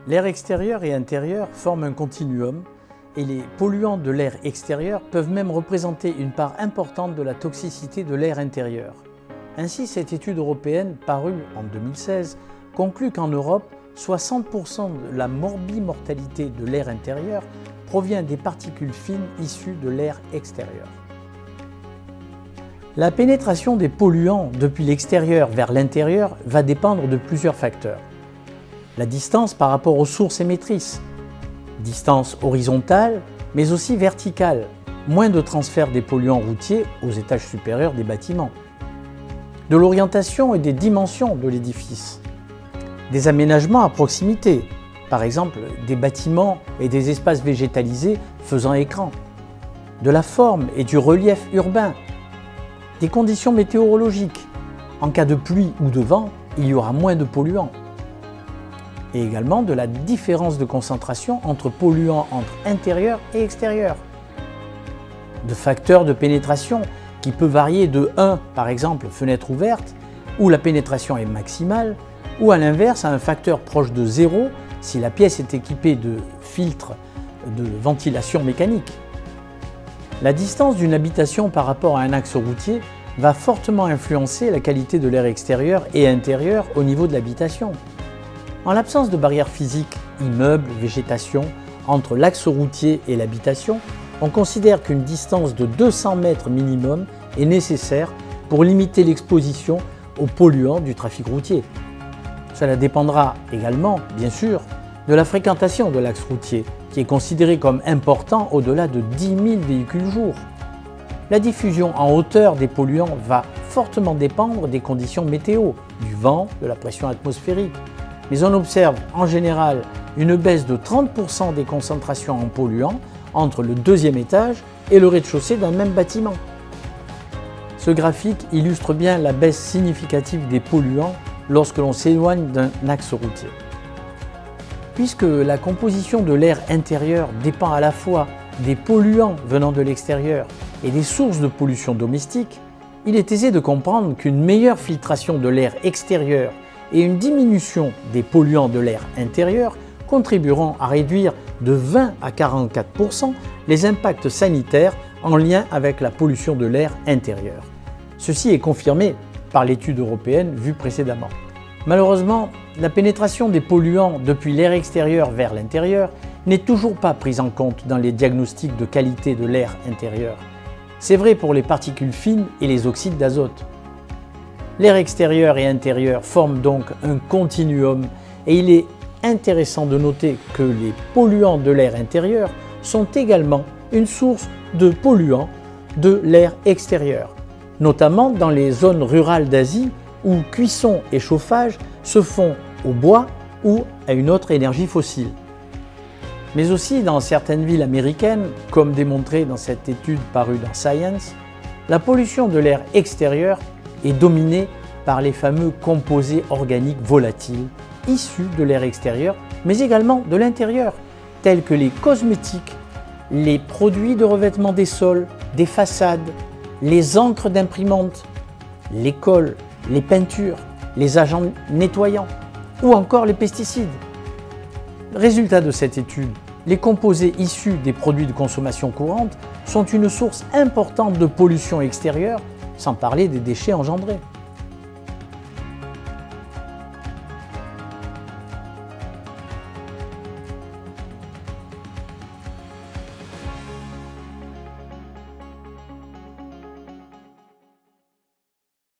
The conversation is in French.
L'air extérieur et intérieur forment un continuum et les polluants de l'air extérieur peuvent même représenter une part importante de la toxicité de l'air intérieur. Ainsi, cette étude européenne, parue en 2016, conclut qu'en Europe, 60% de la morbimortalité de l'air intérieur provient des particules fines issues de l'air extérieur. La pénétration des polluants depuis l'extérieur vers l'intérieur va dépendre de plusieurs facteurs. La distance par rapport aux sources émettrices, distance horizontale mais aussi verticale, moins de transfert des polluants routiers aux étages supérieurs des bâtiments, de l'orientation et des dimensions de l'édifice, des aménagements à proximité, par exemple des bâtiments et des espaces végétalisés faisant écran, de la forme et du relief urbain, des conditions météorologiques. En cas de pluie ou de vent, il y aura moins de polluants. Et également de la différence de concentration entre polluants entre intérieur et extérieur. De facteurs de pénétration qui peut varier de 1, par exemple, fenêtre ouverte, où la pénétration est maximale, ou à l'inverse à un facteur proche de 0 si la pièce est équipée de filtres de ventilation mécanique. La distance d'une habitation par rapport à un axe routier va fortement influencer la qualité de l'air extérieur et intérieur au niveau de l'habitation. En l'absence de barrières physiques, immeubles, végétation, entre l'axe routier et l'habitation, on considère qu'une distance de 200 mètres minimum est nécessaire pour limiter l'exposition aux polluants du trafic routier. Cela dépendra également, bien sûr, de la fréquentation de l'axe routier, qui est considéré comme important au-delà de 10 000 véhicules jour. La diffusion en hauteur des polluants va fortement dépendre des conditions météo, du vent, de la pression atmosphérique. Mais on observe en général une baisse de 30% des concentrations en polluants entre le deuxième étage et le rez-de-chaussée d'un même bâtiment. Ce graphique illustre bien la baisse significative des polluants lorsque l'on s'éloigne d'un axe routier. Puisque la composition de l'air intérieur dépend à la fois des polluants venant de l'extérieur et des sources de pollution domestique, il est aisé de comprendre qu'une meilleure filtration de l'air extérieur et une diminution des polluants de l'air intérieur contribueront à réduire de 20 à 44% les impacts sanitaires en lien avec la pollution de l'air intérieur. Ceci est confirmé par l'étude européenne vue précédemment. Malheureusement, la pénétration des polluants depuis l'air extérieur vers l'intérieur n'est toujours pas prise en compte dans les diagnostics de qualité de l'air intérieur. C'est vrai pour les particules fines et les oxydes d'azote. L'air extérieur et intérieur forment donc un continuum et il est intéressant de noter que les polluants de l'air intérieur sont également une source de polluants de l'air extérieur, notamment dans les zones rurales d'Asie où cuisson et chauffage se font au bois ou à une autre énergie fossile. Mais aussi dans certaines villes américaines, comme démontré dans cette étude parue dans Science, la pollution de l'air extérieur est dominée par les fameux composés organiques volatiles issus de l'air extérieur, mais également de l'intérieur, tels que les cosmétiques, les produits de revêtement des sols, des façades, les encres d'imprimante, les colles, les peintures, les agents nettoyants ou encore les pesticides. Résultat de cette étude, les composés issus des produits de consommation courante sont une source importante de pollution extérieure, sans parler des déchets engendrés.